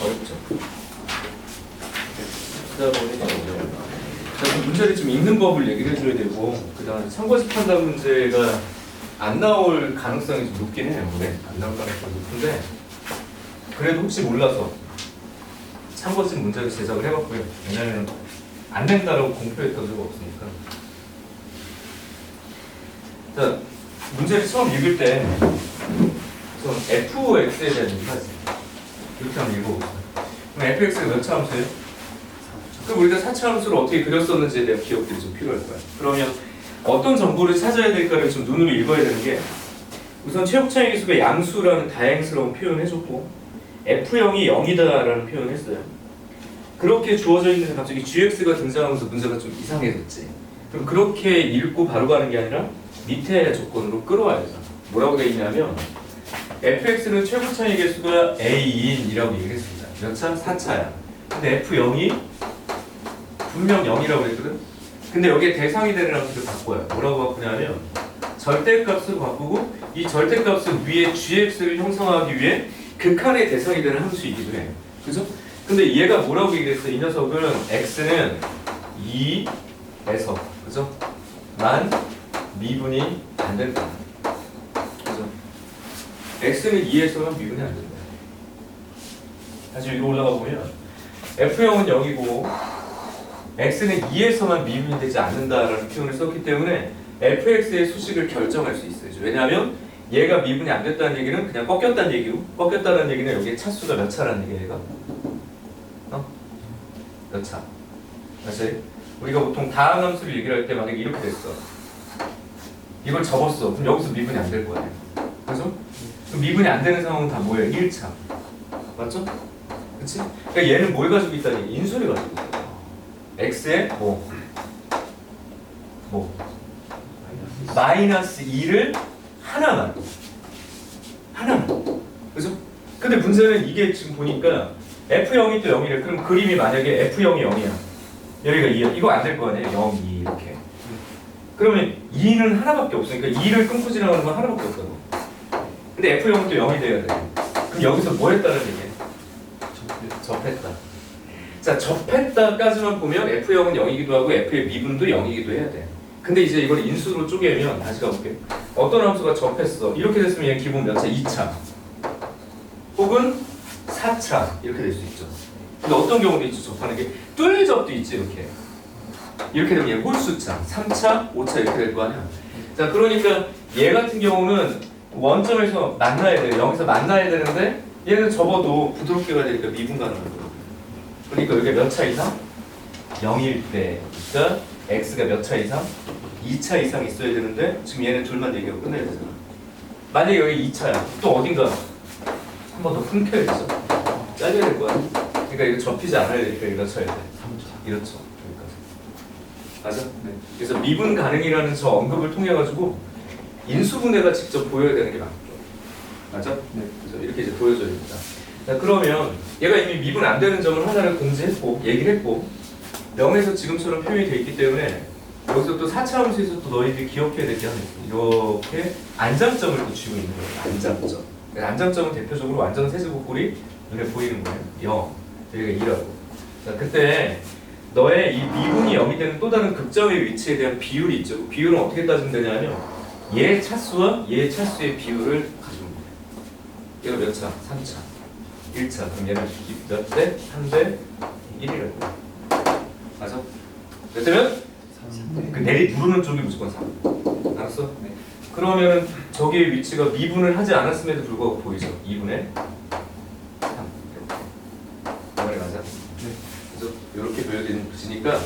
어렵죠? 그러다 보니까 어려워요. 자, 문제를 좀 읽는 법을 얘기를 해줘야 되고, 그 다음에 참고식 판단 문제가 안 나올 가능성이 좀 높긴 해요. 네, 안 나올 가능성이 높은데, 그래도 혹시 몰라서 참고식 문제를 제작을 해봤고요. 왜냐면 안 된다라고 공표했던 적 없으니까. 자, 문제를 처음 읽을 때 우선 fx에 대한 얘기가 있습니다. 이렇게 한번 읽어보세요. 그럼 fx가 몇 차 함수예요? 그럼 우리가 4차 함수를 어떻게 그렸었는지에 대한 기억들이 좀 필요할 거예요. 그러면 어떤 정보를 찾아야 될까를 좀 눈으로 읽어야 되는 게, 우선 최고차의 기수가 양수라는 다양스러운 표현을 해줬고 f형이 0이다라는 표현을 했어요. 그렇게 주어져 있는데 갑자기 gx가 등장하면서 문제가 좀 이상해졌지. 그럼 그렇게 읽고 바로 가는 게 아니라 밑에 조건으로 끌어와야 돼요. 뭐라고 돼 있냐면 fx는 최고차의 개수가 a인이라고 얘기를 했습니다. 몇 차? 4차야. 근데 f0이 분명 0이라고 했거든? 근데 여기에 대상이 되는 함수를 바꿔요. 뭐라고 바꾸냐면 절대값으로 바꾸고, 이 절대값은 위에 gx를 형성하기 위해 극한의 대상이 되는 함수이기도 해요. 그죠? 근데 얘가 뭐라고 얘기했어? 이 녀석은 x는 2에서 그죠? 만 미분이 안 된다. 그죠? x는 2에서만 미분이 안 된다. 다시 위로 올라가 보면 f형은 0이고 x는 2에서만 미분이 되지 않는다라는 표현을 썼기 때문에 fx의 수식을 결정할 수 있어요. 왜냐하면 얘가 미분이 안 됐다는 얘기는 그냥 꺾였다는 얘기고, 꺾였다는 얘기는 여기에 차수가 몇 차라는 얘기예요. 얘가 몇 차? 사실 우리가 보통 다항함수를 얘기를 할 때 만약에 이렇게 됐어. 이걸 접었어. 그럼 여기서 미분이 안 될 거예요. 그죠? 그럼 미분이 안 되는 상황은 다 뭐예요? 1차. 맞죠? 그치? 그러니까 얘는 뭘 가지고 있다는 얘기? 인수를 가지고 있다. x에 마이너스 2를 하나만. 그죠? 근데 문제는 이게 지금 보니까 f0이 또 0이래. 그럼 그림이 만약에 f0이 0이야. 여기가 2야. 이거 안 될 거 아니에요? 0, 2 이렇게. 그러면 2는 하나밖에 없으니까 2를 끊고 지나가는 건 하나밖에 없다고. 근데 f0은 또 0이 돼야 돼. 그럼 여기서 뭐 했다는 얘기야? 접했다. 자, 접했다까지만 보면 f형은 0이기도 하고 f의 미분도 0이기도 해야 돼. 근데 이제 이걸 인수로 쪼개면, 다시 가볼게. 어떤 함수가 접했어. 이렇게 됐으면 얘 기본 몇 차? 2차. 혹은 4차. 이렇게 될 수 있죠. 근데 어떤 경우도 있죠. 접하는 게 뚫접도 있지. 이렇게 되면 얘 홀수차. 3차, 5차 이렇게 될 거 아니야. 자, 그러니까 얘 같은 경우는 원점에서 만나야 돼요. 0에서 만나야 되는데 얘는 접어도 부드럽게 가야 되니까 미분 가능한 거예요. 그러니까 여기 몇 차 이상? 0일 때. 그러니까 x가 몇 차 이상? 2차 이상 있어야 되는데 지금 얘는 둘만 얘기하고 끝내야 되잖아. 만약에 여기 2차야. 또 어딘가 한 번 더 끊겨야겠어. 잘려야 될 거야. 그러니까 이거 접히지 않아야 되니까 이거 쳐야 돼. 3차. 이렇죠. 여기까지. 맞아? 네. 그래서 미분 가능이라는 저 언급을 통해 가지고 인수분해가 직접 보여야 되는 게 맞죠. 맞아? 네. 그래서 이렇게 이제 보여줘야 됩니다. 자, 그러면 얘가 이미 미분 안 되는 점을 하나를 공지했고 얘기를 했고 0에서 지금처럼 표현이 돼 있기 때문에 여기서 또 4차 함수에서 또 너희들이 기억해야 될 게 하나 있어. 이렇게 안장점을 또 쥐고 있는 거예요. 안장점. 안장점은 대표적으로 완전 세제곱꼴이 눈에 보이는 거예요. 0. 여기가 2라고. 자, 그때 너의 이 미분이 0이 되는 또 다른 극점의 위치에 대한 비율이 있죠. 비율은 어떻게 따지면 되냐면 얘 차수와 얘 차수의 비율을 가지고 있는 거예요. 얘가 몇 차? 3차. 1차. 그럼 얘는 몇 대? 3대 1이라고. 맞아? 몇 대면? 3대. 그 내리 누르는 쪽이 무조건 3. 알았어? 네. 그러면 저기의 위치가 미분을 하지 않았음에도 불구하고 보이죠? 2분의 3. 이 말이 맞아? 네. 그래서 이렇게 보여지니까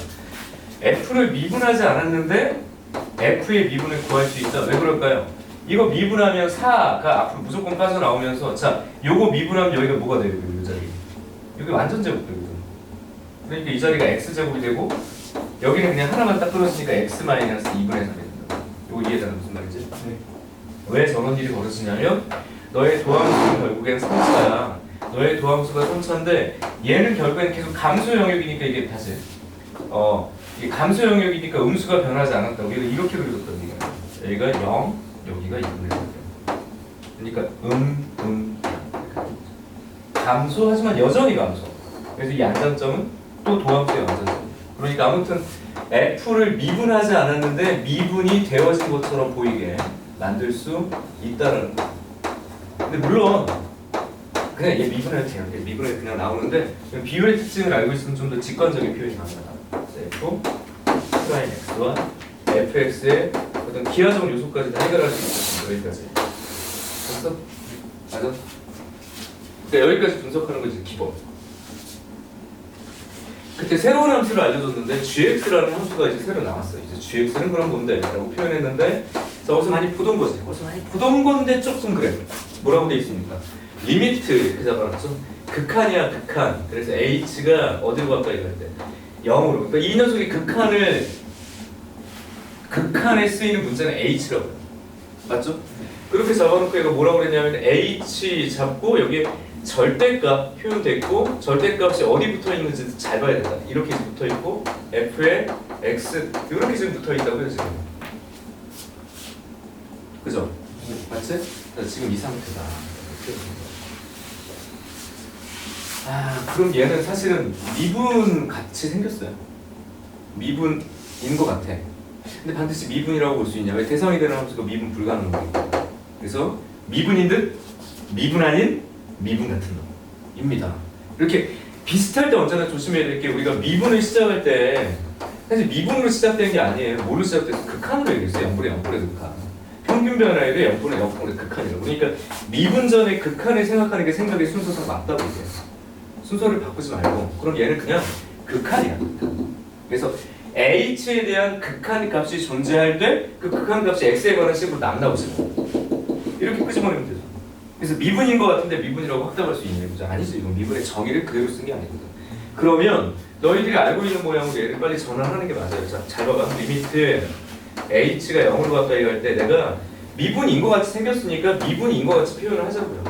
F를 미분하지 않았는데 F의 미분을 구할 수 있다. 왜 그럴까요? 이거 미분하면 4가 앞으로 무조건 빠져나오면서 자, 요거 미분하면 여기가 뭐가 돼요? 이 자리. 여기 완전 제곱되거든. 그러니까 이 자리가 x제곱이 되고 여기는 그냥 하나만 딱 떨어지니까 x-2분의 3이 된다. 요거 이해되나 무슨 말인지? 네. 왜 저런 일이 벌어지냐면 너의 도함수는 결국엔 3차야. 너의 도함수가 3차인데 얘는 결국엔 계속 감수 영역이니까 이게 다시 이게 감수 영역이니까 음수가 변하지 않았다고. 얘가 이렇게 그려졌단 얘기야. 여기가 0, 여기가 2분의 3. 그러니까 감소하지만 여전히 감소. 그래서 이 안장점은 또 도함수의 안장점. 그러니까 아무튼 F를 미분하지 않았는데 미분이 되어진 것처럼 보이게 만들 수 있다는 거. 근데 물론 그냥 얘 미분해도 돼요. 미분해 그냥 나오는데 비율의 특징을 알고 있으면 좀 더 직관적인 표현이 가능하다. F 프라임 X와 fx의 어떤 기하적 요소까지 다 해결할 수 있었습니다. 여기까지. 됐어? 맞아? 그러니까 여기까지 분석하는 것이 기본. 그때 새로운 함수를 알려줬는데 gx라는 함수가 이제 새로 나왔어요. 이제 gx는 그럼 뭔데? 라고 표현했는데 어디서 많이 보던 거지. 어디서 많이 보던 건데 조금 그래. 뭐라고 돼 있습니까? 리미트 이렇게 잡아놨죠. 극한이야 극한. 그래서 h가 어디로 가까이 갈 때? 0으로. 그러니까 이 녀석이 극한에 쓰이는 문자는 h라고 해요. 맞죠? 그렇게 잡아놓고 얘가 뭐라고 그랬냐면 h 잡고 여기에 절대값 표현됐고 절대값이 어디 붙어 있는지 잘 봐야 된다. 이렇게 붙어 있고 f에 x 이렇게 지금 붙어 있다고요 지금. 그죠? 맞지? 지금 이 상태다. 그럼 얘는 사실은 미분 같이 생겼어요. 미분인 것 같아. 근데 반드시 미분이라고 볼 수 있냐? 왜 대상이 되는 함수가 미분 불가능한 거니까. 그래서 미분인 듯 미분 아닌 미분 같은 놈입니다. 이렇게 비슷할 때 언제나 조심해야 될 게 우리가 미분을 시작할 때 사실 미분으로 시작되는 게 아니에요. 뭘로 시작돼서 극한으로 얘기했어요. 0분의 0분의 극한. 평균 변화율의 0분의 0분의 극한이라고. 그러니까 미분 전에 극한을 생각하는 게 생각의 순서상 맞다고 얘기해요. 순서를 바꾸지 말고 그럼 얘는 그냥 극한이야. 그래서 h에 대한 극한 값이 존재할 때 그 극한 값이 x에 관한 식으로 남나오죠. 이렇게 끄집어내면 되죠. 그래서 미분인 것 같은데 미분이라고 확답할 수 있는 거죠. 아니죠. 이건 미분의 정의를 그대로 쓴 게 아니거든. 그러면 너희들이 알고 있는 모양으로 얘를 빨리 전환하는 게 맞아요. 자, 잘 봐봐. 리미트 h가 0으로 가까이 갈 때 내가 미분인 것 같이 생겼으니까 미분인 것 같이 표현을 하자고요.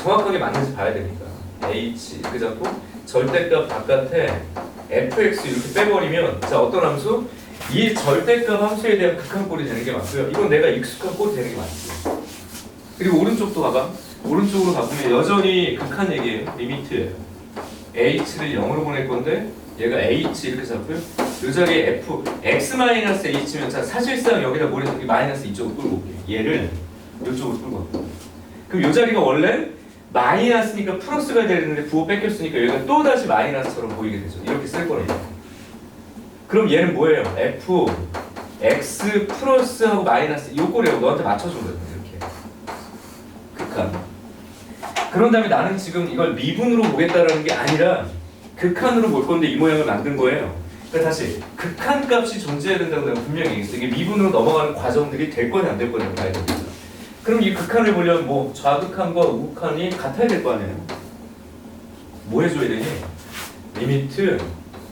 정확하게 맞는지 봐야 되니까. h 이렇게 잡고 절대값 바깥에 fx 이렇게 빼버리면 자 어떤 함수? 이 절대값 함수에 대한 극한꼴이 되는 게 맞고요. 이건 내가 익숙한 꼴이 되는 게 맞지. 그리고 오른쪽도 봐봐. 오른쪽으로 바꾸면 여전히 극한 얘기예요. 리미트 h를 0으로 보낼 건데 얘가 h 이렇게 잡고요. 이 자리에 f x-h면 자 사실상 여기다 뭐래 저기 마이너스 이쪽으로 끌고 올게요. 얘를 이쪽으로 끌고 올게요. 그럼 이 자리가 원래 마이너스니까 플러스가 되는데 부호 뺏겼으니까 여기가 또 다시 마이너스처럼 보이게 되죠. 이렇게 쓸 거예요. 그럼 얘는 뭐예요? f x 플러스하고 마이너스 이 꼴이라고 너한테 맞춰준 거예요. 이렇게 극한. 그런 다음에 나는 지금 이걸 미분으로 보겠다라는 게 아니라 극한으로 볼 건데 이 모양을 만든 거예요. 그러니까 다시 극한 값이 존재해야 된다고 내가 분명히 얘기했어요. 이게 미분으로 넘어가는 과정들이 될 거냐 안 될 거냐를 봐야 됩니다. 그럼 이 극한을 보려면 뭐 좌극한과 우극한이 같아야 될 거 아니에요? 뭐 해줘야 되니? 리미트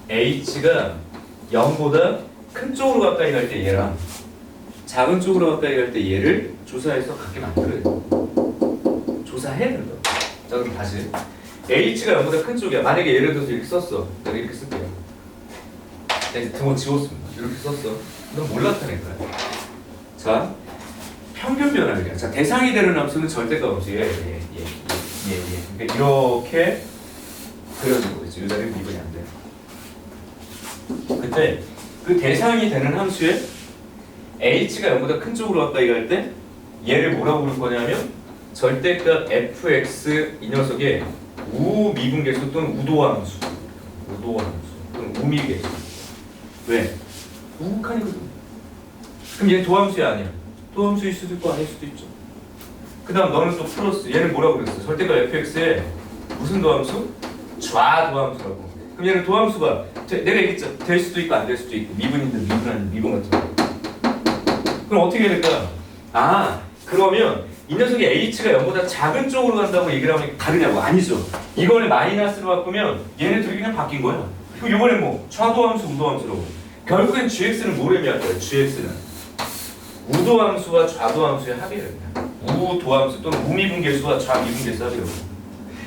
h가 0보다 큰 쪽으로 가까이 갈 때 얘랑 작은 쪽으로 가까이 갈 때 얘를 조사해서 같게 만들어야 돼. 조사해야 된다. 자 그럼 다시 h가 0보다 큰 쪽이야. 만약에 예를 들어서 이렇게 썼어. 내가 이렇게 쓸게요. 내가 이제 등호 지웠습니다. 이렇게 썼어. 넌 뭘 나타낼 거야? 자 평균 변화율이야. 자 대상이 되는 함수는 절대값 함수예요. 그러니까 이렇게 그려진 거겠죠. 이 자리는 미분이 안 돼요. 그때 그 대상이 되는 함수에 h가 0보다 큰 쪽으로 가까이 갈 때 얘를 뭐라고 부를 거냐면 절대값 fx 이 녀석의 우미분계수 또는 우도함수 또는 우미계수. 왜? 우극한이거든. 그럼 얘는 도함수야 아니야? 도함수일 수도 있고 아닐 수도 있죠. 그 다음 너는 또 플러스 얘는 뭐라고 그랬어? 절대값 fx에 무슨 도함수? 좌도함수라고. 그럼 얘는 도함수가 내가 얘기했죠. 될 수도 있고 안 될 수도 있고 미분인데 미분 아닌 미분 같은 거. 그럼 어떻게 해야 될까? 그러면 이 녀석이 h가 0보다 작은 쪽으로 간다고 얘기를 하면 다르냐고? 아니죠. 이걸 마이너스로 바꾸면 얘네들이 그냥 바뀐 거야. 그리고 이번에 뭐 좌도함수, 우도함수라고. 결국엔 gx는 뭘 의미할 거야? gx는 우도함수와 좌도함수의 합이에요. 우도함수 또는 우미분계수와 좌미분계수 합이라고.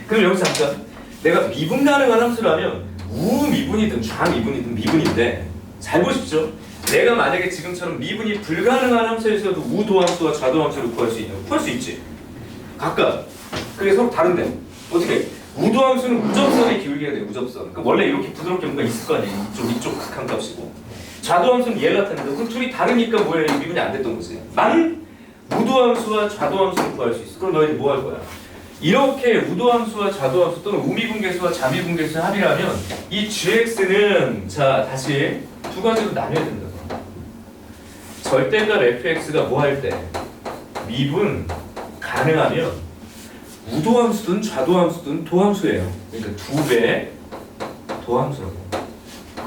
그럼 여기서 잠깐 내가 미분 가능한 함수라면 우미분이든 좌미분이든 미분인데 잘 보십시오. 내가 만약에 지금처럼 미분이 불가능한 함수에서도 우도함수와 좌도함수를 구할 수 있냐고? 구할 수 있지. 각각. 그게 서로 다른데 어떻게? 우도함수는 우접선의 기울기가 돼요. 우접선. 그러니까 원래 이렇게 부드럽게 뭔가 있을 거 아니에요. 이쪽 극한값이고. 좌도함수는 얘 같았는데 그럼 둘이 다르니까 뭐예요? 미분이 안 됐던 거지. 만 우도함수와 좌도함수를 구할 수 있어. 그럼 너희들 뭐 할 거야? 이렇게 우도함수와 좌도함수 또는 우미분계수와 자미분계수의 합이라면 이 gx는 자 다시 두 가지로 나뉘어야 된다. 절대값 fx가 뭐 할 때 미분 가능하면 우도함수든 좌도함수든 도함수예요. 그러니까 두 배 도함수라고.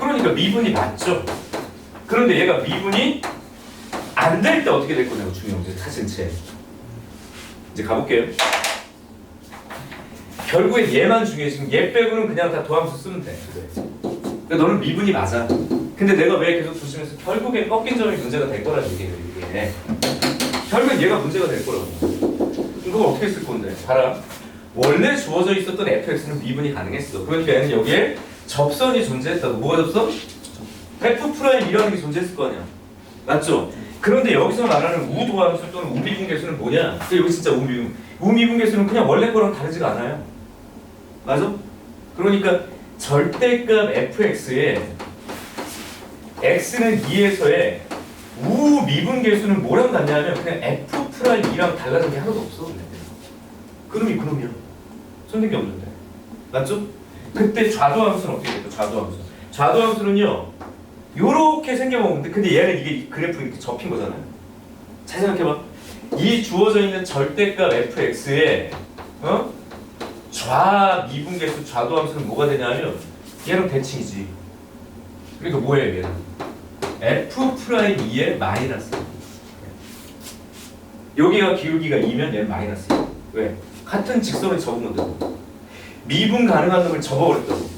그러니까 미분이 맞죠. 그런데 얘가 미분이 안 될 때 어떻게 될 거냐고 중요한 문제 사진 채. 이제 가볼게요. 결국엔 얘만 중요해. 지금 얘 빼고는 그냥 다 도함수 쓰면 돼. 그러니까 너는 미분이 맞아. 근데 내가 왜 계속 조심해서 결국엔 꺾인 점이 문제가 될 거라는 얘기예요. 이게. 결국엔 얘가 문제가 될 거라고. 이걸 어떻게 쓸 건데? 봐라. 원래 주어져 있었던 fx는 미분이 가능했어. 그러니까 얘는 여기에 접선이 존재했다고. 뭐가 접선? F'이라는 게 존재했을 거 아니야. 맞죠? 그런데 여기서 말하는 우도함수 또는 우미분계수는 뭐냐? 여기 진짜 우미분계수는 그냥 원래 거랑 다르지가 않아요. 맞아? 그러니까 절대값 fx에 x는 2에서의 우미분계수는 뭐랑 같냐면 그냥 F'E랑 달라진 게 하나도 없어. 그놈이 그놈이야. 손댄 게 없는데. 맞죠? 그때 좌도함수는 어떻게 될까? 좌도함수는요 요렇게 생겨먹는데 근데 얘는 이게 그래프 이렇게 접힌 거잖아요. 잘 생각해봐. 이 주어져 있는 절대값 fx에 좌미분계수 좌도함수는 뭐가 되냐면 얘랑 대칭이지. 그러니까 뭐예요 얘는? F'E의 마이너스. 여기가 기울기가 2면 얘는 마이너스야. 왜? 같은 직선을 접은 건데 미분 가능한 놈을 접어버렸다고.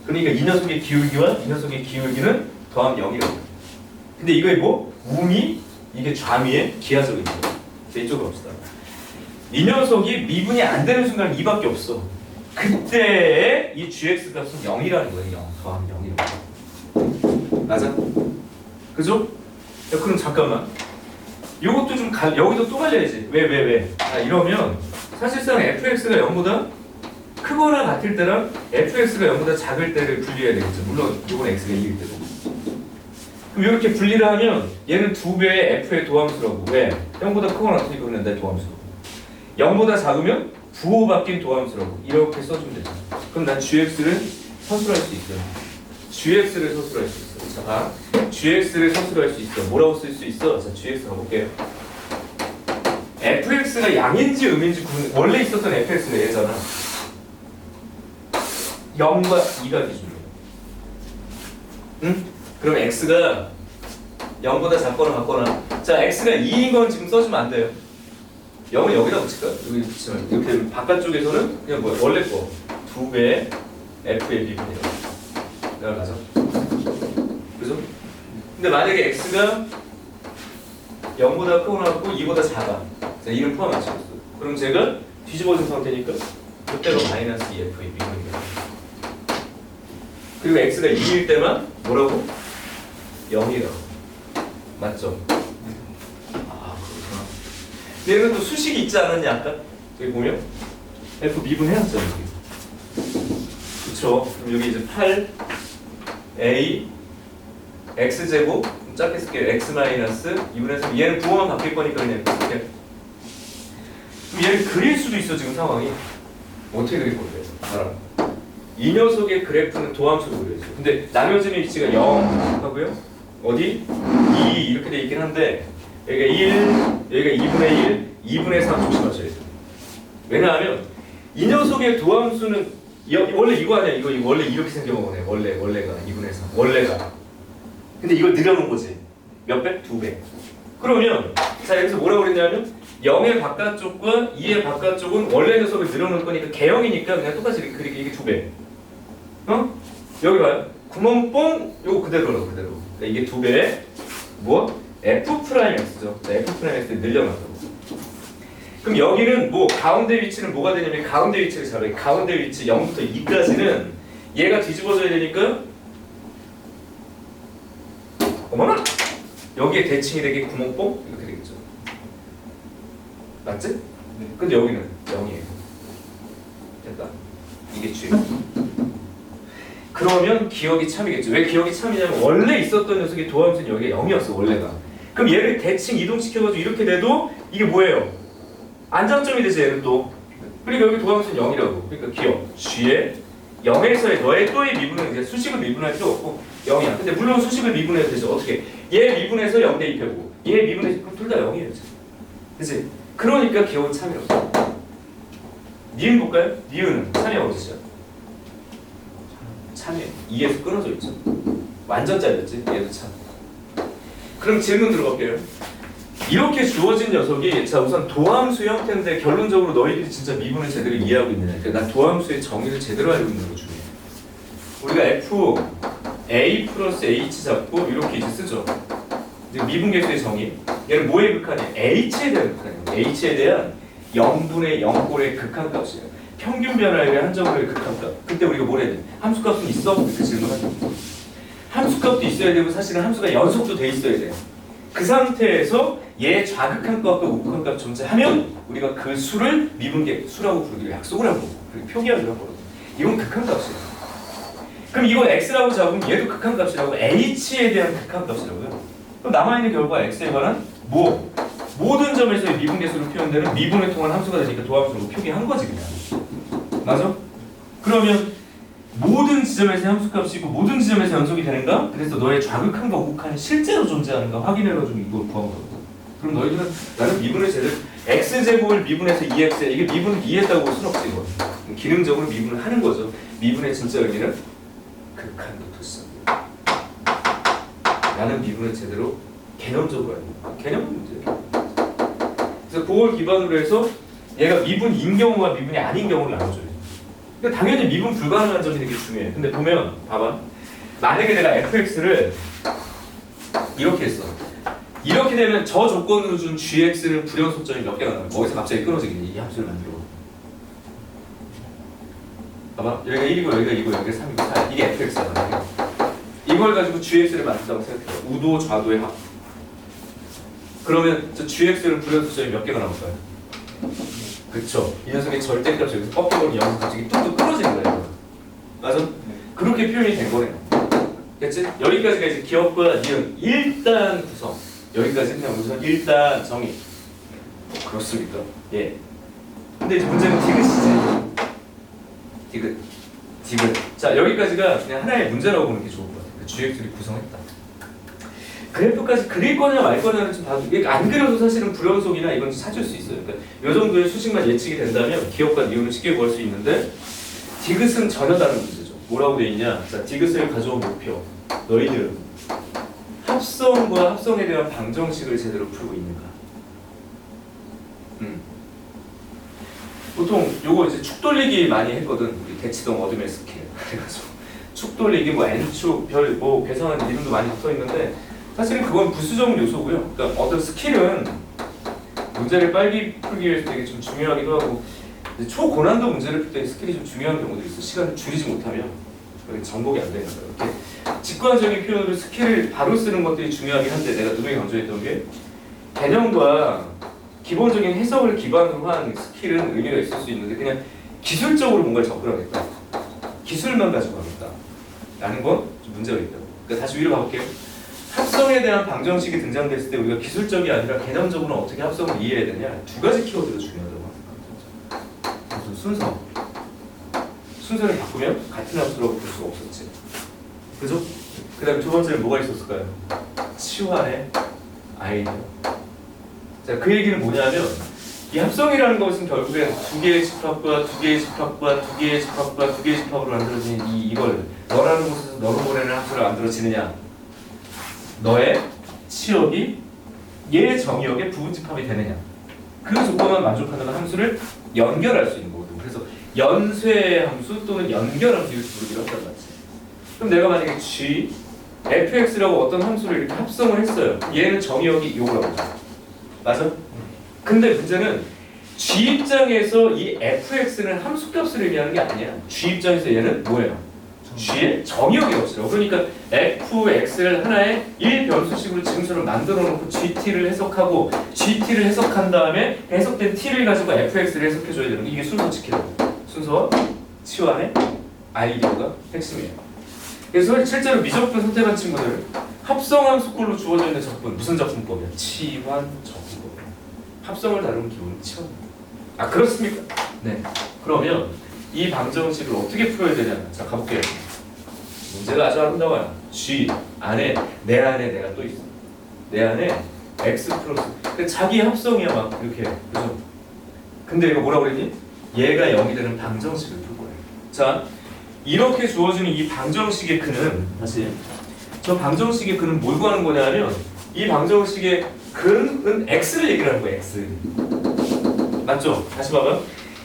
그러니까 이 녀석의 기울기와 이 녀석의 기울기는 더하면 0이라고. 근데 이거의 뭐? 우미? 이게 좌미의 기하적인 거. 이쪽으로 갑시다. 이 녀석이 미분이 안 되는 순간 2밖에 없어. 그때 이 gx 값은 0이라는 거예요. 0. 더하면 0이라고. 맞아? 그죠? 야, 그럼 잠깐만. 요것도 좀 여기도 또 갈려야지. 왜? 이러면 사실상 fx가 0보다 크거나 같을 때랑 fx가 0보다 작을 때를 분리해야 되겠죠. 물론 이건 x가 2일 때도. 그럼 이렇게 분리를 하면 얘는 2배의 f의 도함수라고. 왜? 0보다 크거나 같으니까 그냥 내 도함수라고. 0보다 작으면 부호 바뀐 도함수라고. 이렇게 써주면 되죠. 그럼 난 gx를 서술할 수 있어요. gx를 서술할 수 있어. 자, 봐. gx를 서술할 수 있어. 뭐라고 쓸 수 있어? 자, gx 가볼게요. fx가 양인지 음인지 원래 있었던 fx가 얘잖아. 0과 2가 기준이에요. 응? 그럼 x가 0보다 작거나 같거나. 자, x가 2인 건 지금 써주면 안 돼요. 0을 여기다 붙일까? 여기 붙이면 이렇게 되면 바깥쪽에서는 그냥 뭐 원래 거 2배의 f의 미분이라고. 내가 가죠. 그죠? 근데 만약에 x가 0보다 크거나 같고 2보다 작아. 자, 2를 포함 맞췄어. 그럼 제가 뒤집어진 상태니까 그때로 마이너스 2f의 미분이다. 그리고 x가 2일 때만 뭐라고? 0이라고. 맞죠? 아, 그렇구나. 근데 얘는 또 수식이 있지 않았냐 아까? 여기 보면 f 미분해놨죠 여기. 그쵸? 그럼 여기 이제 8a x제곱 작게 쓸게요. x 마이너스 2분의 3. 얘는 부호만 바뀔 거니까 그냥 이렇게 쓸게요. 그럼 얘를 그릴 수도 있어 지금 상황이. 어떻게 그릴 건데? 알아. 이 녀석의 그래프는 도함수로 그려있어. 근데 나눠지는 위치가 0 하고요. 어디? 2 이렇게 돼 있긴 한데 여기가 1, 여기가 2분의 1, 2분의 3 조심하셔야 돼요. 왜냐하면 이 녀석의 도함수는 원래 이거 아니야. 이거 원래 이렇게 생겨먹네. 원래가 2분의 3. 원래가. 근데 이걸 늘려놓은 거지. 몇 배? 2배. 그러면 자 여기서 뭐라고 그랬냐면 0의 바깥쪽과 2의 바깥쪽은 원래 녀석을 늘어놓을 거니까 개형이니까 그냥 똑같이 이렇게 그리기. 이게 2배. 여기 봐요. 구멍 뽕 요거 그대로라고 그대로. 그러니까 이게 2배의 뭐? F'X죠. F'X를 늘려놨다고. 그럼 여기는 뭐 가운데 위치는 뭐가 되냐면 가운데 위치를 잡아요. 가운데 위치 0부터 2까지는 얘가 뒤집어져야 되니까 어머나! 여기에 대칭이 되게 구멍 뽕 이렇게 되겠죠. 맞지? 네. 근데 여기는 0이에요. 됐다. 이게 G. 그러면 기억이 참이겠죠. 왜 기억이 참이냐면 원래 있었던 녀석의 도함수는 여기가 0이었어 원래가. 그럼 얘를 대칭 이동시켜가지고 이렇게 돼도 이게 뭐예요? 안정점이 되지 얘는 또. 그러니까 여기 도함수는 0이라고. 그러니까 기억 G의 0에서의 너의 또의 미분은 이제 수식을 미분할 필요 없고 0이야. 근데 물론 수식을 미분해도 되죠. 어떻게? 얘 미분해서 0 대입해보고 얘 미분해서 둘 다 0이에요. 그치? 그러니까 기억은 참이라고. 니은 볼까요? 니은은 참이 어디죠? 참이 2에서 끊어져 있죠. 완전 잘렸지? 얘도 참. 그럼 질문 들어갈게요. 이렇게 주어진 녀석이 자 우선 도함수 형태인데 결론적으로 너희들이 진짜 미분을 제대로 이해하고 있느냐. 그러니까 난 도함수의 정의를 제대로 알고 있는 거 중요해. 우리가 F A 플러스 H 잡고 이렇게 이제 쓰죠. 이제 미분계수의 정의. 얘는 뭐에 극한이야? H에 대한 극한이야. H에 대한 0분의 0꼴의 극한값이에요. 평균 변화에 대한 한정거리의 극한값. 그때 우리가 뭘 해야 돼? 함수값은 있어? 그 질문하죠. 함수값도 있어야 되고 사실은 함수가 연속도 돼 있어야 돼. 그 상태에서 얘 좌극한값과 우극한값 존재하면 우리가 그 수를 미분계 수라고 부르기로 약속을 한 거고 그리고 표기하기로 한 거거든. 이건 극한값이에요. 그럼 이건 x라고 잡으면 얘도 극한값이라고 h에 대한 극한값이라고요. 그럼 남아있는 결과 x에 관한 뭐? 모든 점에서의 미분계수로 표현되는 미분을 통한 함수가 되니까 도함수로 표기한 거지 그냥. 맞아? 그러면 모든 지점에서 함수값이고 모든 지점에서 연속이 되는가? 그래서 너의 좌극한과 우극한이 실제로 존재하는가 확인해가지고 이걸 구한 거거든. 그럼 너희들은 나는 미분을 제대로 x제곱을 미분해서 2x 이게 미분을 이해했다고 볼 수는 없지 이거. 기능적으로 미분을 하는 거죠. 미분의 진짜 의미는 극한도 토성. 나는 미분을 제대로 개념적으로 알고 개념 문제예요. 그래서 그걸 기반으로 해서 얘가 미분인 경우와 미분이 아닌 경우를 나눠줘요. 그러니까 당연히 미분 불가능한 점이 되게 중요해. 근데 보면 봐봐. 만약에 내가 fx를 이렇게 했어. 이렇게 되면 저 조건으로 준 gx는 불연속점이 몇 개가 나와요. 거기서 갑자기 끊어지겠네. 이 함수를 만들어. 봐봐. 여기가 1이고 여기가 2고 여기가 3이고 4. 이게 fx야. 이걸 가지고 gx를 만든다고 생각해요. 우도 좌도의 합. 그러면 저 gx는 불연속점이 몇 개가 나올까요? 그쵸. 이 녀석의 절대값이 여기서 꺾여버린 0에서 갑자기 뚝뚝 끊어지는 거예요. 맞아? 그렇게 표현이 된 거네요. 됐지? 여기까지가 이제 기억과 니은 일단 구성. 여기까지 그냥 우선 일단 정의. 그렇습니까? 예. 근데 이제 문제는 디귿이지. 디귿. 자, 여기까지가 그냥 하나의 문제라고 보는 게 좋을 것 같아요. GX를 구성했다. 그래프까지 그릴 거냐 말 거냐는 좀 봐도 이게 안 그려도 사실은 불연속이나 이건 찾을 수 있어요. 그러니까 이 정도의 수식만 예측이 된다면 기억과 니은을 쉽게 구할 수 있는데 디귿은 전혀 다른 문제죠. 뭐라고 돼 있냐? 자, 디귿을 가져온 목표. 너희들은 합성과 합성에 대한 방정식을 제대로 풀고 있는가? 보통 요거 이제 축 돌리기 많이 했거든. 우리 대치동 어둠의 스킬. 그래가지고 축 돌리기 뭐 n축 별 뭐 계산하는 이름도 많이 붙어 있는데 사실은 그건 부수적 요소고요. 그러니까 어떤 스킬은 문제를 빨리 풀기 위해서 되게 좀 중요하기도 하고 초고난도 문제를 풀 때 스킬이 좀 중요한 경우도 있어. 시간을 줄이지 못하면 정복이 안 되니까 이렇게 직관적인 표현으로 스킬을 바로 쓰는 것들이 중요하긴 한데 내가 누누이 강조했던 게 개념과 기본적인 해석을 기반으로 한 스킬은 의미가 있을 수 있는데 그냥 기술적으로 뭔가를 접근하겠다. 기술만 가지고 가겠다. 라는 건 좀 문제가 있다고. 그러니까 다시 위로 가볼게요. 합성에 대한 방정식이 등장됐을 때 우리가 기술적이 아니라 개념적으로 어떻게 합성을 이해해야 되냐 두 가지 키워드가 중요하다고 생각합니다. 우선 순서를 바꾸면 같은 함수라고 볼 수가 없었지. 그죠? 그 다음에 두 번째는 뭐가 있었을까요? 치환의 아이디어. 자, 그 얘기는 뭐냐면 이 합성이라는 것은 결국엔 두 개의 집합과 두 개의 집합과 두 개의 집합과 두 개의 집합으로 만들어진 이걸 너라는 곳에서 너로 보내는 함수를 만들어지느냐 너의 치역이 얘의 정의역의 부분집합이 되느냐 그 조건만 만족하는 함수를 연결할 수 있는 거거든. 그래서 연쇄 함수 또는 연결 함수 이렇게 부르기로 한단 말이지. 그럼 내가 만약에 g, fx라고 어떤 함수를 이렇게 합성을 했어요. 얘는 정의역이 요거라고 하죠. 맞아? 근데 문제는 g 입장에서 이 fx는 함수값을 의미하는 게 아니야. g 입장에서 얘는 뭐예요? g의 정의역의 값이라고. 그러니까 fx를 하나의 1변수식으로 지금처럼 만들어 놓고 gt를 해석하고 gt를 해석한 다음에 해석된 t를 가지고 fx를 해석해 줘야 되는 게 이게 순서 지키라고. 순서와 치환의 아이디어가 핵심이에요. 그래서 실제로 미적분 선택한 친구들 합성함수꼴로 주어져 있는 적분 무슨 적분법이야? 치환 적분법. 합성을 다루는 기본은 치환. 아 그렇습니까? 네. 그러면 이 방정식을 어떻게 풀어야 되냐? 자 가볼게요. 문제가 아주 아름다워요. G 안에 내 안에 내가 또 있어. 내 안에 x 플러스. 근데 자기 합성이야 막 이렇게. 그죠? 근데 이거 뭐라고 그랬니? 얘가 0이 되는 방정식을 풀 거예요. 자 이렇게 주어지는 이 방정식의 근은 다시 저 방정식의 근은 뭘 구하는 거냐면 이 방정식의 근은 x를 얘기를 하는 거예요. x. 맞죠? 다시 봐봐.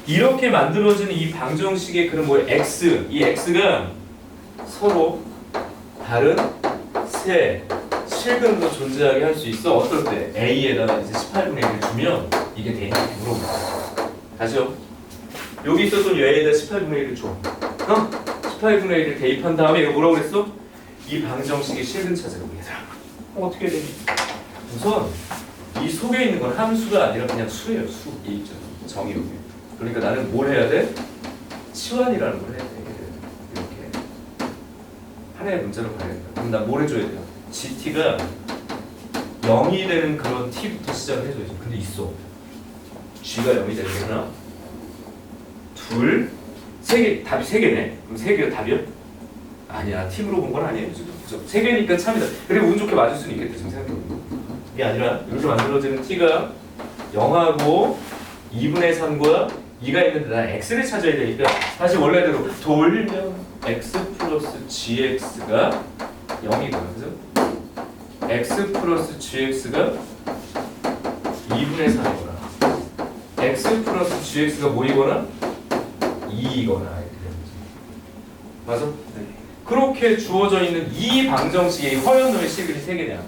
이렇게 만들어지는 이 방정식의 근은 뭐예요? x. 이 x가 서로 다른 세 실근으로 존재하게 할 수 있어. 어떨 때? a에다가 이제 18분의 1을 주면 이게 되냐 물어보는. 다시요. 여기 있었던 얘에다 18분의 1을 줘. 18분의 1을 대입한 다음에 이거 뭐라고 그랬어? 이 방정식의 실근 찾으라고 얘들아. 어떻게 되니? 우선 이 속에 있는 건 함수가 아니라 그냥 수예요. 수. 이 있죠. 정의 여기. 그러니까 나는 뭘 해야 돼? 치환이라는 걸 해야 돼. 이렇게 하나의 문자로 가야 된다. 그럼 나 뭘 해줘야 돼요? GT가 0이 되는 그런 T부터 시작을 해줘야죠. 근데 있어. G가 0이 되는 게 하나, 둘, 세 개, 답이 세 개네. 그럼 세 개가 답이야? 아니야. 팀으로 본 건 아니에요. 지금. 그죠? 세 개니까 참이다. 그리고 운 좋게 맞을 수는 있겠다. 지금 생각해보면. 이게 아니라 이렇게 만들어지는 T가 0하고 2분의 3과 2가 있는데 난 X를 찾아야 되니까 다시 원래대로 돌면 X 플러스 GX가 0이고요. 그죠? X 플러스 GX가 2분의 3이거나 X 플러스 GX가 뭐이거나 2이거나 이렇게 되는 거지. 맞아? 네. 그렇게 주어져 있는 이 방정식의 허연호의 식이 3개냐.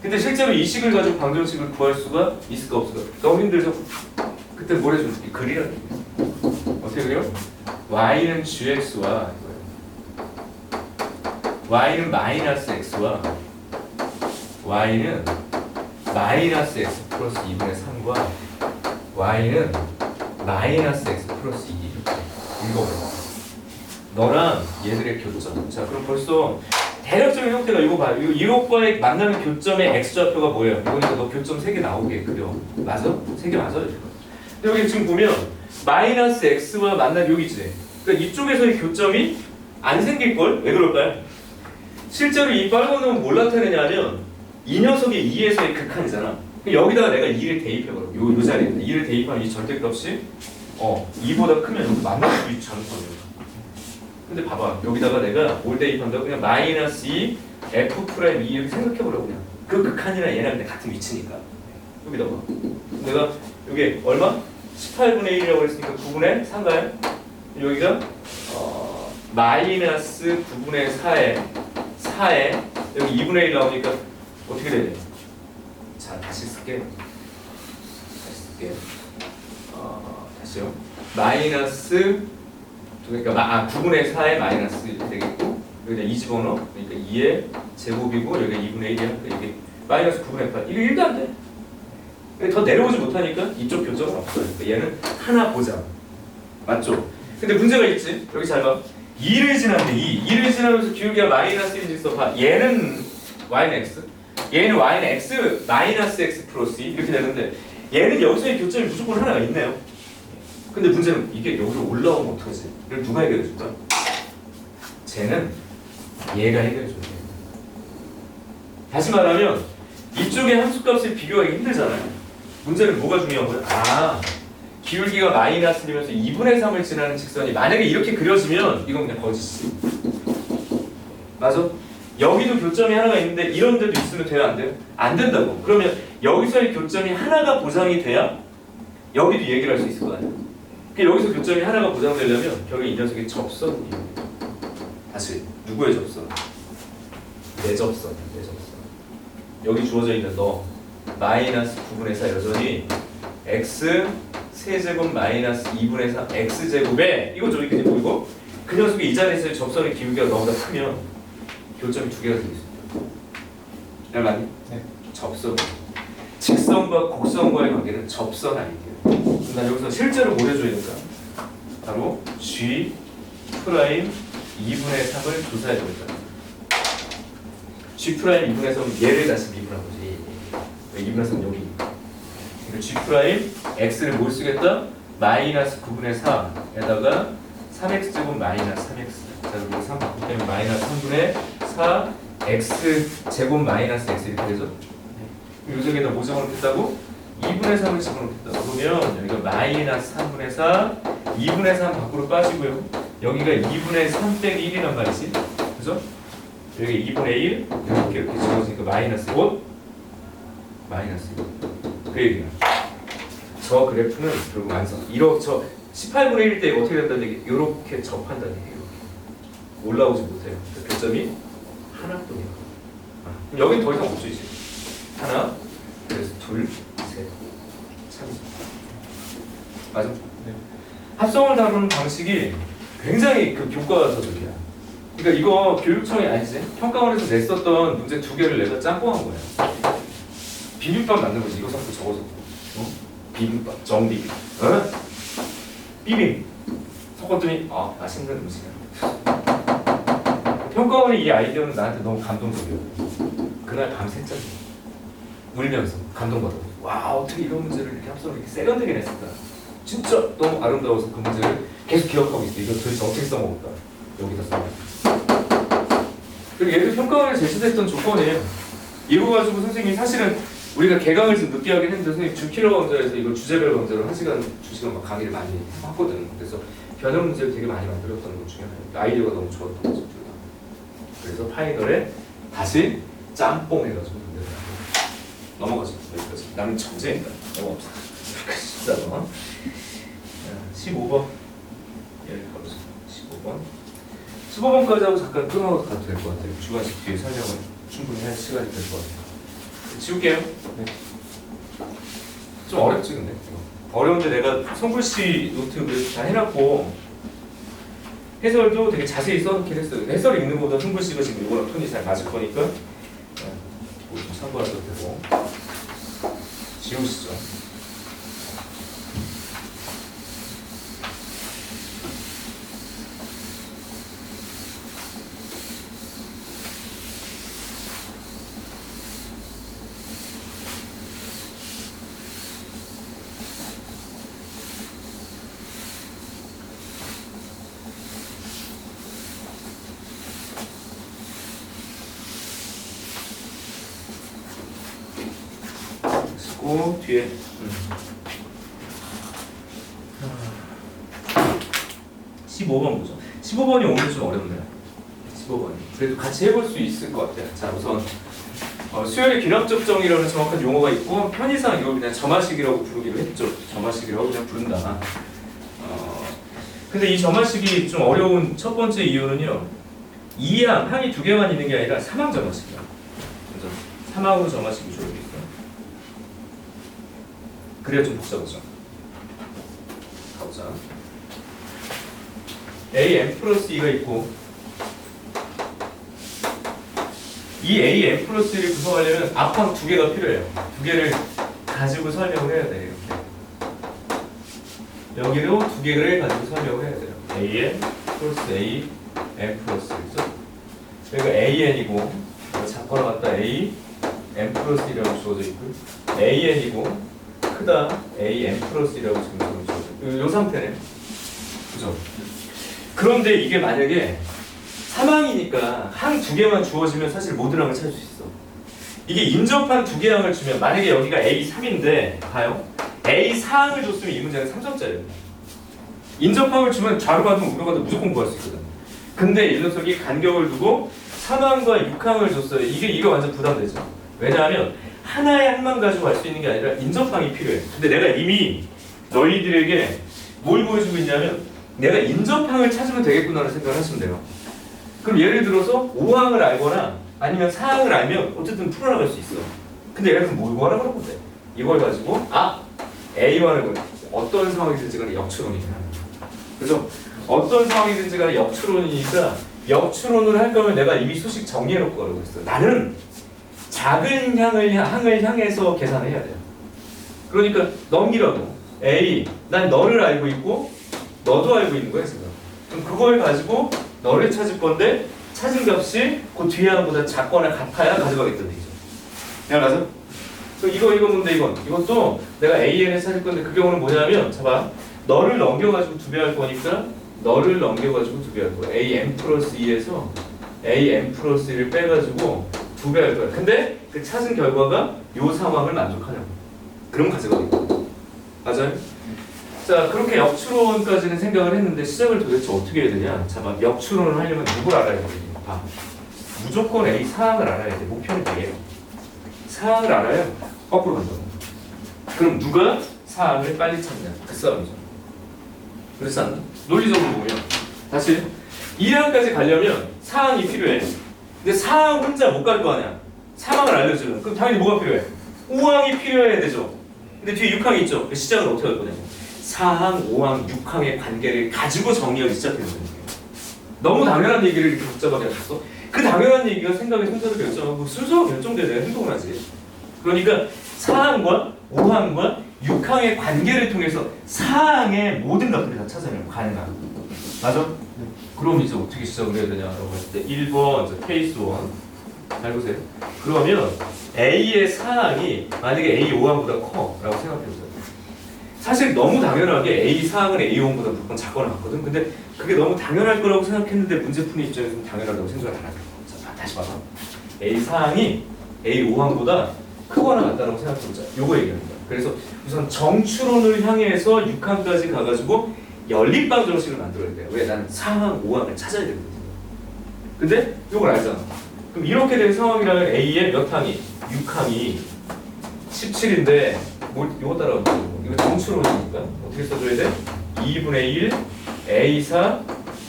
근데 실제로 이 식을 가지고 방정식을 구할 수가 있을까 없을까? 너무 힘들죠? 그때 뭘 해줄게? 그리라는 거예요. 어떻게 그려? y는 gx와 y는 마이너스 x와 y는 마이너스 x 플러스 2분의 3과 y는 마이너스 x 플러스 2 이렇게 읽어버려. 너랑 얘들의 교점. 자 그럼 벌써 대략적인 형태가 이거 봐. 이것과의 만나는 교점의 x좌표가 뭐예요? 이거니까 너 교점 3개 나오게 그려. 맞아? 3개 맞아? 근데 여기 지금 보면 마이너스 x와 만난 여기지. 그러니까 이쪽에서의 교점이 안 생길걸? 왜 그럴까요? 실제로 이 빨간 놈은 뭘 나타내냐면 이 녀석의 2에서의 극한이잖아. 여기다가 내가 2를 대입해버려. 요 자리에 2를 대입하면 이 절대값이 2보다 크면 여기 만날 수 있지 않을 거예요. 근데 봐봐. 여기다가 내가 뭘 대입한다고? 그냥 마이너스 2 f 프라임 2 이렇게 생각해보려 그냥. 그 극한이랑 얘랑 근데 같은 위치니까. 여기다가 내가 여기 얼마? 18분의 1이라고 했으니까 9분의 3가요? 여기가 마이너스 9분의 4에 여기 2분의 1 나오니까 어떻게 되냐? 자 다시 쓸게요. 다시요. 마이너스 그러니까 9분의 4에 마이너스 이렇게 되겠고 여기다 2 집어넣어. 그러니까 2의 제곱이고 여기가 2분의 1이야. 그러니까 이게 마이너스 9분의 8. 이거 1도 안 돼. 더 내려오지 못하니까 이쪽 교점은 없어요. 그러니까 얘는 하나 보자. 맞죠? 근데 문제가 있지. 여기 잘 봐. 2를 지나는데 2를 지나면서 기울기가 마이너스 1이 있어. 봐. 얘는 y는 x. 얘는 y는 x 마이너스 x 플러스 2 이렇게 되는데 얘는 여기서의 교점이 무조건 하나가 있네요. 근데 문제는 이게 여기로 올라오면 어떡하지? 이걸 누가 해결해 줄까? 쟤는 얘가 해결해 줘야 돼. 다시 말하면 이쪽의 함수값을 비교하기 힘들잖아요. 문제는 뭐가 중요한 거야? 기울기가 마이너스 1이면서 2분의 3을 지나는 직선이 만약에 이렇게 그려지면 이건 그냥 거짓이. 맞아? 여기도 교점이 하나가 있는데 이런 데도 있으면 돼요? 안 돼요? 안 된다고. 그러면 여기서의 교점이 하나가 보장이 돼야 여기도 얘기를 할 수 있을 거 아니에요? 여기서 교점이 하나가 보장되려면 결국 이 녀석의 접선이 다시 누구의 접선? 내 접선. 여기 주어져 있는 너 마이너스 9분의 4 여전히 x 세제곱 마이너스 2분의 3 x제곱에 이거 이렇게 보이고 그 녀석이 이 자리에서의 접선의 기울기가 너보다 크면 교점이 두 개가 생길 수 있다. 잘 맞니? 네. 접선. 직선과 곡선과의 관계는 접선 아니에요. 난 여기서 실제로 뭘 해줘야 될까? 바로 G 프라임 2분의 3을 조사해 보겠다. G 프라임 2분의 3은 얘를 다시 미분한 거지. 2분의 3은 여기. 그러니까 G 프라임 x를 뭘 쓰겠다? 마이너스 9분의 4에다가 3x 제곱 마이너스 3x. 자, 그리고 3 바꾸기 때문에 마이너스 3분의 4 x 제곱 마이너스 x 이렇게 되죠. 요쪽에다 뭐 적어놓겠다고? 2분의 3을 집어넣겠다. 그러면 여기가 마이너스 3분의 4, 2분의 3 밖으로 빠지고요. 여기가 2분의 3 빼기 1이란 말이지. 그죠? 여기 2분의 1 이렇게 적어지니까 마이너스 5 마이너스 1. 그 얘기야. 저 그래프는 결국 완성. 이렇게 저 18분의 1 때 어떻게 된다는 얘기? 이렇게 접한다는 얘기. 이렇게 올라오지 못해요. 그 교점이 하나뿐이야. 그럼 여긴 더 이상 없죠 이제. 하나, 그래서 둘, 셋, 3. 맞아? 네. 합성을 다루는 방식이 굉장히 그 교과서적이야. 그러니까 이거 교육청이 아니지? 평가원에서 냈었던 문제 2개를 내가 짬뽕한 거야. 비빔밥 만든 거지. 이거 섞고 저거 섞고. 어? 비빔밥, 정비빔. 어? 비빔. 섞었더니 아, 맛있는 음식이야. 평가원의 이 아이디어는 나한테 너무 감동적이야. 그날 밤샜잖아. 울면서 감동받아. 와, 어떻게 이런 문제를 이렇게 합성을 이렇게 세련되게 냈을까? 진짜 너무 아름다워서 그 문제를 계속 기억하고 있어. 이거 도대체 어떻게 써먹을까? 여기다 써. 그리고 얘도 평가원에 제시됐던 조건이에요. 이거 가지고 선생님이 사실은 우리가 개강을 좀 늦게 하긴 했는데 선생님 주킬러 강좌에서 이걸 주제별 강좌로 1시간, 2시간 막 강의를 많이 했거든. 그래서 변형 문제를 되게 많이 만들었던 것 중에 하나예요. 아이디어가 너무 좋았던 거죠. 그래서 파이널에 다시 짬뽕 해가지고 문제를 하고 넘어가죠. 여기까지. 나는 천재인가? 넘어갑시다. 여기까지 진짜 15번 예를 가보자. 15번 15번까지 하고 잠깐 끊어도 가도 될 것 같아요. 주관식 뒤에 설명을 충분히 할 시간이 될 것 같아요. 지울게요. 네. 좀 어렵지 근데 어려운데 내가 송글씨 노트 다 해놨고 해설도 되게 자세히 써놓긴 했어요. 해설 읽는 것보다 송글씨가 지금 이거랑 톤이 잘 맞을 거니까 좀 참고하셔도 되고 지우시죠. 뒤에 15번 보죠. 15번이 오늘 좀 어렵네요. 15번이 그래도 같이 해볼 수 있을 것 같아요. 자, 우선 수열의 기납적 정의라는 정확한 용어가 있고 편의상 이걸 그냥 점화식이라고 부르기로 했죠. 점화식이라고 그냥 부른다. 근데 이 점화식이 좀 어려운 첫 번째 이유는요. 항이 2개만 있는 게 아니라 사망 점화식이야. 그래서 사망으로 점화식이 조력이 있어요. 그래야 좀 복잡하죠. 가보자. AM 플러스 2가 있고 이 AM 플러스 1을 구성하려면 앞항 2개가 필요해요. 2개를 가지고 설명을 해야 돼요. 이렇게. 여기도 2개를 가지고 설명을 해야 돼요. AN 플러스 A, M 플러스 1죠. 여기가 AN이고 작가로 갖다 A, M 플러스 1이라고 주어져 있고 AN이고 크다 A, M 플러스 1이라고 지금 주어져 있고 요 상태네. 그죠? 그런데 이게 만약에 사망이니까 항 2개만 주어지면 사실 모든 항을 찾을 수 있어. 이게 인접한 2개 항을 주면 만약에 여기가 A3인데 봐요. A4항을 줬으면 이 문제는 3점짜리예요. 인접항을 주면 좌로 가든 우로 가든 무조건 구할 수 있거든. 근데 이 녀석이 간격을 두고 3항과 6항을 줬어요. 이게 완전 부담되죠. 왜냐하면 하나의 항만 가지고 갈 수 있는 게 아니라 인접항이 필요해. 근데 내가 이미 너희들에게 뭘 보여주고 있냐면 내가 인접항을 찾으면 되겠구나라는 생각을 하시면 돼요. 그럼 예를 들어서 5항을 알거나 아니면 4항을 알면 어쨌든 풀어나갈 수 있어. 근데 얘가 그럼 뭘 구하라고 그러면 돼. 이걸 가지고 A1을 어떤 상황이든지 간에 역추론이야. 그죠? 어떤 상황이든지 간에 역추론이니까 역추론을 할 거면 내가 이미 수식 정리해놓고 가라고 했어. 나는 작은 항을 향해서 계산해야 돼요. 그러니까 넘기라고. A, 난 너를 알고 있고 너도 알고 있는 거야 지금. 그럼 그걸 가지고 너를 찾을 건데 찾은 값이 그 뒤에 하나보다 작거나 같아야 가져가겠다는 얘기죠. 그냥 가서 이거 문제 이것도 내가 AN을 찾을 건데 그 경우는 뭐냐면 봐봐. 너를 넘겨가지고 2배 할 거니까 너를 넘겨가지고 2배 할 거야. AM 플러스 2에서 AM 플러스 1을 빼가지고 2배 할 거야. 근데 그 찾은 결과가 요 상황을 만족하냐고. 그럼 가져가겠다. 맞아요? 자, 그렇게 역추론까지는 생각을 했는데 시작을 도대체 어떻게 해야 되냐? 자, 막 역추론을 하려면 누굴 알아야 돼? 봐. 무조건 A 사항을 알아야 돼. 목표는 A예요. 사항을 알아야 거꾸로 간다고. 그럼 누가 사항을 빨리 찾냐? 그 싸움이죠. 그래서 안 돼? 논리적으로 보면 다시 2항까지 가려면 사항이 필요해. 근데 사항 혼자 못 갈 거 아니야. 사항을 알려주면 그럼 당연히 뭐가 필요해? 5항이 필요해야 되죠. 근데 뒤에 6항이 있죠. 그 시작은 어떻게 할 거냐고. 4항, 5항, 6항의 관계를 가지고 정리하기 시작해야 되는 거예요. 너무 당연한 얘기를 이렇게 복잡하게 하셨어. 그 당연한 얘기가 생각의 순서를 결정하고 순서가 결정돼야 내가 행동을 하지. 그러니까 4항과 5항과 6항의 관계를 통해서 4항의 모든 것들을 다 찾아내면 가능한. 맞아? 그럼 이제 어떻게 시작을 해야 되냐라고 했을 때 1번 케이스 1 잘 보세요. 그러면 A의 사항이 만약에 A 5항보다 커라고 생각해보세요. 사실 너무 당연하게 A 사항은 A 5항보다 무조건 작거나 같거든. 근데 그게 너무 당연할 거라고 생각했는데 문제 푸는 입장에서는 당연하다고 생각을 안 하죠. 자, 다시 봐봐. A 사항이 A 5항보다 크거나 같다라고 생각해보자. 요거 얘기하는 거야. 그래서 우선 정추론을 향해서 6항까지 가가지고 연립방 정식을 만들어야 돼요. 왜? 나는 4항, 5항을 찾아야 되거든. 근데 요걸 알잖아. 그럼 이렇게 된 상황이라면 A의 몇 항이? 6항이 17인데 뭐 이거 따라가고 이거 정추론이니까 어떻게 써줘야 돼? 2분의 1 A4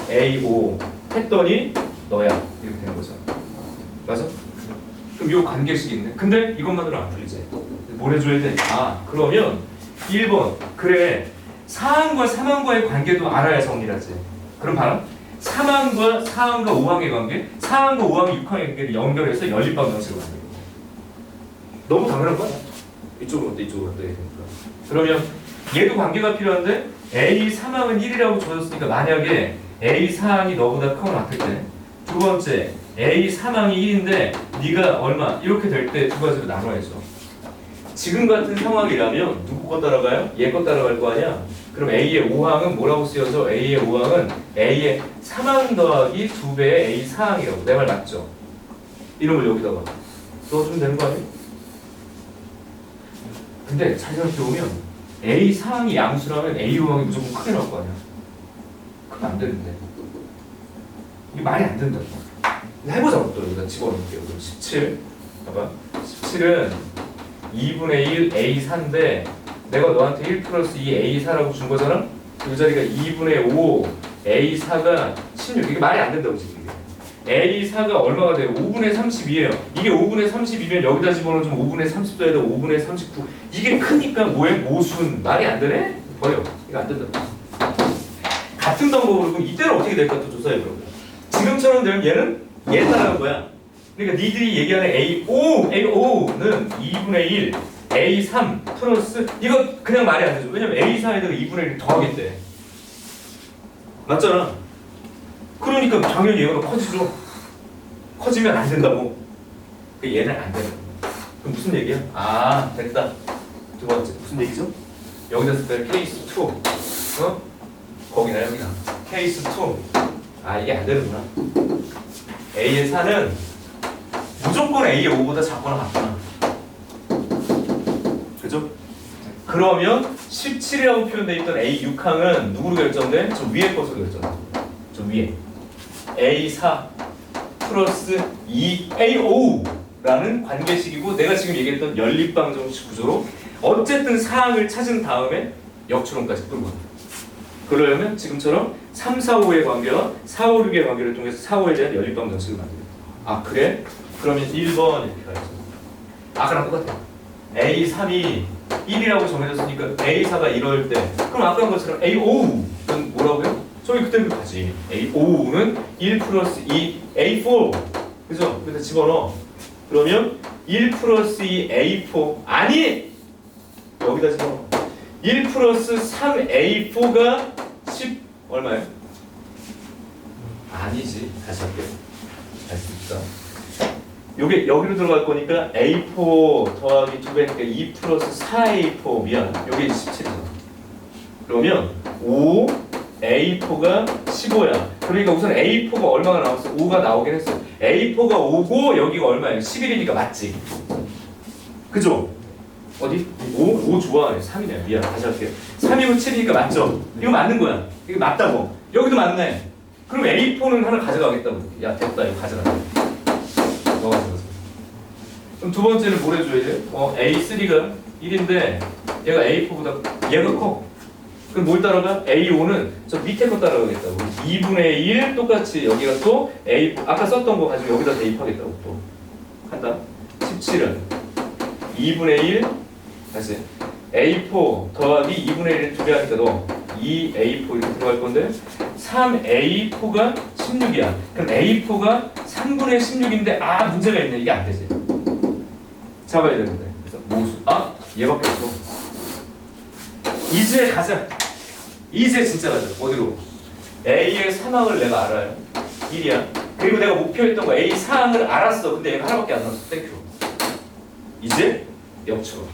A5 했더니 너야 이렇게 되는 거잖아. 맞아? 그럼 요 관계식이 있네. 근데 이것만으로 안 풀리지. 뭘 해줘야 돼? 아 그러면 1번 그래 4항과 3항과의 관계도 알아야 정리하지. 그럼 봐라. 3항과 4항과 5항의 관계, 4항과 5항의 6항의 관계를 연결해서 연립방 정식을 만들어. 너무 당연한 거야. 이쪽으로 어때? 이쪽으로 어때? 되니까. 그러면 얘도 관계가 필요한데 A 3항은 1이라고 줘줬으니까 만약에 A 4항이 너보다 크거나 같을 때 두 번째 A 3항이 1인데 네가 얼마 이렇게 될 때 두 가지로 나눠야죠. 지금 같은 상황이라면 누구 거 따라가요? 얘 거 따라갈 거 아니야? 그럼 A의 5항은 뭐라고 쓰여져? A의 5항은 A의 3항 더하기 2배의 A 4항이라고. 내 말 맞죠? 이름을 여기다가 넣어주면 되는 거 아니에요? 근데 잘 생각해보면 A 4항이 양수라면 A 5항이 무조건 크게 나올 거 아니야? 그럼 안 되는데 이게 말이 안 된다고. 해보자고. 또 여기다 집어넣을게요. 그럼 17 봐봐. 17은 2분의 1 A4인데 내가 너한테 1 플러스 2 A4라고 준 거잖아? 이 자리가 2분의 5 A4가 16. 이게 말이 안 된다고 지금. A4가 얼마가 돼요? 5분의 32예요. 이게 5분의 32면 여기다 집어넣으면 5분의 30도에다 5분의 39. 이게 크니까 뭐해? 모순. 말이 안 되네? 버려. 이거 안 된다. 같은 방법으로 그럼 이때는 어떻게 될까 또 조사해보라고. 지금처럼 되면 얘는 얘 따라간 거야. 그러니까 니들이 얘기하는 A5는 2분의 1 A3 플러스 이거 그냥 말이 안 되죠. 왜냐면 A4에다가 2분의 1을 더하겠대. 맞잖아. 그러니까 당연히 얘가 커지죠. 커지면 안 된다고. 얘는 안 된다. 그럼 무슨 얘기야? 아 됐다. 두 번째 무슨 얘기죠? 여기다 쓸 때 케이스 2 어? 거기나 여기나 케이스 2 아 이게 안 되는구나. A의 4는 무조건 A의 5보다 작거나 같구나. 그죠? 그러면 17이라고 표현되어 있던 A 6항은 누구로 결정돼? 저 위에 것으로 결정돼. 저 위에 A4 플러스 2A5라는 관계식이고 내가 지금 얘기했던 연립방 정식 구조로 어쨌든 사항을 찾은 다음에 역추론까지 끌고 간다. 그러려면 지금처럼 3, 4, 5의 관계와 4, 5, 6의 관계를 통해서 4, 5에 대한 연립방 정식을 만듭니다. 아 그래? 그러면 1번 이렇게 가야죠. 아까랑 똑같아. A3이 1이라고 정해졌으니까 A4가 이럴 때 그럼 아까 한 것처럼 A5는 뭐라고요? 저기 그대로 가지. A5는 1 플러스 2 A4 그죠? 그래서 집어넣어. 그러면 1 플러스 2 A4 아니! 여기다 집어넣어. 1 플러스 3 A4가 10 얼마예요? 아니지. 다시 할게요. 다시 봅시다. 요게 여기로 들어갈 거니까 A4 더하기 2배니까 2 플러스 4A4 미안. 요게 17이잖아. 그러면 5 A4가 15야. 그러니까 우선 A4가 얼마가 나왔어? 5가 나오긴 했어. A4가 5고 여기가 얼마예요? 11이니까 맞지? 그죠? 어디? 5 좋아. 3이네. 미안. 다시 할게요. 3이고 7이니까 맞죠? 이거 맞는 거야. 이거 맞다고. 여기도 맞네. 그럼 A4는 하나 가져가겠다고. 야 됐다. 이거 가져가. 너 가져가서. 그럼 두 번째는 뭘 해줘야 돼? A3가 1인데 얘가 A4보다 얘가 커. 그럼 뭘 따라가? A5는 저 밑에 거 따라가겠다고. 2분의 1 똑같이 여기가 또 A 아까 썼던 거 가지고 여기다 대입하겠다고 또 한다. 17은 2분의 1 다시 A4 더하기 2분의 1을 두 배 하니까 너 2A4 이렇게 들어갈 건데 3A4가 16이야. 그럼 A4가 3분의 16인데 문제가 있네. 이게 안 되지. 잡아야 되는데. 그래서 모수 얘밖에 없어. 이제 가자. 이제 진짜 가자. 어디로? A의 사망을 내가 알아요. 1이야. 그리고 내가 목표했던 거 A 사항을 알았어. 근데 얘가 하나밖에 안 나왔어. 땡큐. 이제 역추로.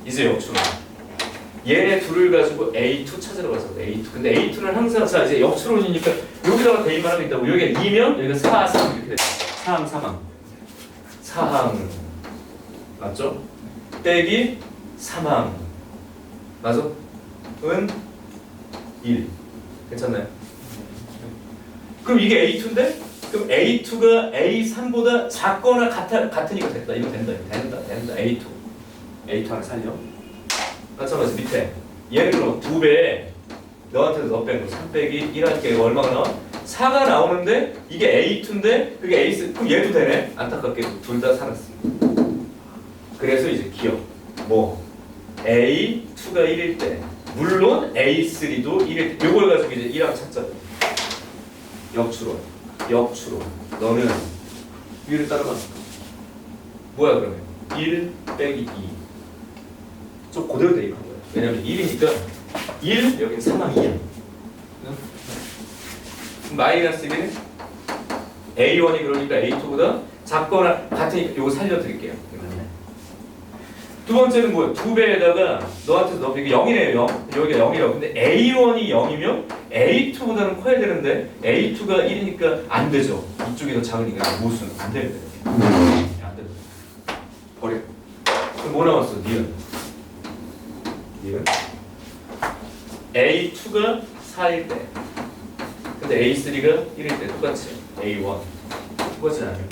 이제 역추로. 얘네 둘을 가지고 A2 찾으러 가서 A2. 근데 A2는 항상 자 이제 역추론이니까 여기다가 대입만 하고 있다고. 여기가 2면 여기가 4, 3 이렇게 돼. 사항, 사망. 사항. 맞죠? 빼기 사망. 맞아? 은 1. 괜찮나요? 그럼 이게 A2인데? 그럼 A2가 A3보다 작거나 같으니까 됐다. 이거 된다. A2. A2 하나 살려. 마찬가지 밑에. 얘는 그럼 2배. 너한테도 너 뺀 거. 3 빼기 1 하니까 이거 얼마가 나와? 4가 나오는데 이게 A2인데 그게 A3. 그럼 얘도 되네. 안타깝게도 둘 다 살았어. 그래서 이제 기억. 뭐? A2가 1일 때 물론 A3도 1일 때 요걸 가지고 이제 1항 찾자. 역추론. 너는 위를 따라가. 뭐야 그러면? 1 빼기 2. 좀 그대로 대입한 거야. 왜냐면 1이니까 1 여기는 3항 2야. 마이너스 1은 A1이 그러니까 A2보다 작거나 같으니까 요거 살려드릴게요. 두 번째는 뭐야? 2배에다가 너한테 너 이게 0이네요. 0. 여기가 0이라고. 근데 A1이 0이면 A2보다는 커야 되는데 A2가 1이니까 안 되죠. 이쪽이 더 작으니까 모수는 안 되는데. 안 돼. 버려. 그럼 뭐 나왔어? 니은. A2가 4일 때. 근데 A3가 1일 때 똑같이 A1. 똑같지 않아요.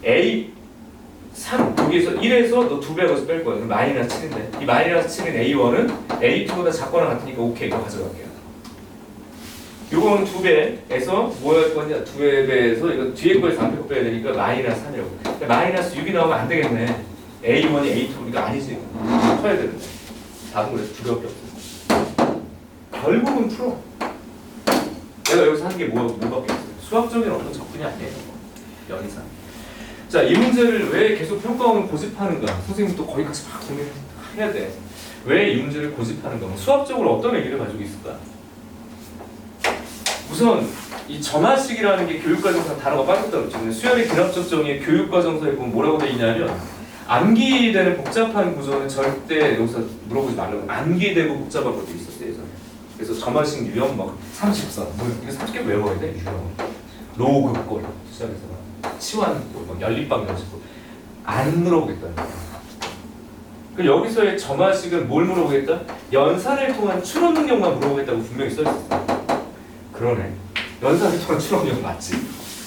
A3 여기에서 1에서 너 2배 거기서 뺄 거야. 그럼 마이너스 7인데 이 마이너스 7인 A1은 A2보다 작거나 같으니까 오케이 이거 가져갈게요. 요거는 2배에서 뭐 할 거냐? 2배에서 이거 뒤에 거에서 앞에 거 빼야 되니까 마이너스 3이라고. 마이너스 6이 나오면 안 되겠네. A1이 A2 이거 아니지. 커야 되는데 답은 그래서 2배밖에 없어. 결국은 풀어. 내가 여기서 하는 게 뭐밖에 없어요. 수학적인 어떤 접근이 아니에요. 연이상. 자, 이 문제를 왜 계속 평가원을 고집하는가? 선생님 또 거기까지 막 고민해야 돼. 왜 이 문제를 고집하는가? 수학적으로 어떤 의미를 가지고 있을까? 우선 이 점화식이라는 게 교육과정사 단어가 빠졌다고 했죠. 수열의 기납적 정의의 교육과정서에 보면 뭐라고 돼 있냐면 암기되는 복잡한 구조는 절대 여기서 물어보지 말라고. 암기되고 복잡한 것도 있었어요. 예전에. 그래서 점화식 유형 막 34. 이거 30개 외워야 돼. 유형. 로그꼴 시작해서 치환꼴, 막 연립방 이런 식으로 안 물어보겠다는 거야. 그 여기서의 점화식은 뭘 물어보겠다? 연산을 통한 추론 능력만 물어보겠다고 분명히 써있었어. 그러네. 연산을 통한 추론 능력 맞지?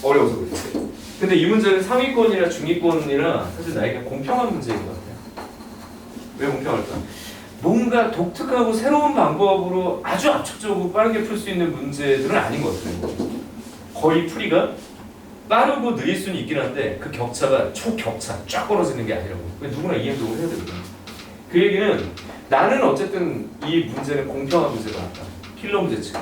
어려워서 그렇지. 근데 이 문제는 상위권이나 중위권이나 사실 나에게 공평한 문제인 것 같아요. 왜 공평할까? 뭔가 독특하고 새로운 방법으로 아주 압축적으로 빠르게 풀 수 있는 문제들은 아닌 것 같아요. 거의 풀이가 빠르고 느릴 수는 있긴 한데 그 격차가 초격차 쫙 벌어지는 게 아니라고. 누구나 이 행동을 해야 되거든. 그 얘기는 나는 어쨌든 이 문제는 공평한 문제가 맞다. 킬러 문제치고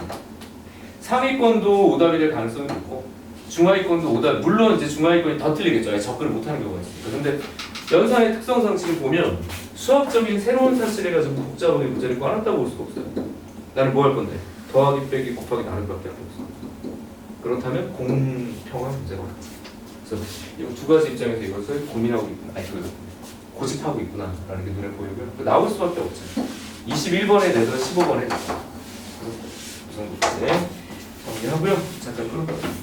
상위권도 오답이 될 가능성이 높고 중하위권도 오답. 물론 이제 중하위권이 더 틀리겠죠. 접근을 못하는 경우가 있으니까. 근데 연산의 특성상 지금 보면 수학적인 새로운 사실을 가지고 복잡하게 문제를 꺼냈다고 볼 수가 없어요. 나는 뭐 할 건데? 더하기 빼기 곱하기 나누기밖에 안 없어. 그렇다면 공평한 문제가 없다. 그래서 이 두 가지 입장에서 이것을 고민하고 있구나, 아니 고집하고 있구나라는 게 눈에 보이고요. 나올 수밖에 없죠. 21번에 내서 15번에 내서. 그 정도까지 정리하고요. 잠깐 끊을까요?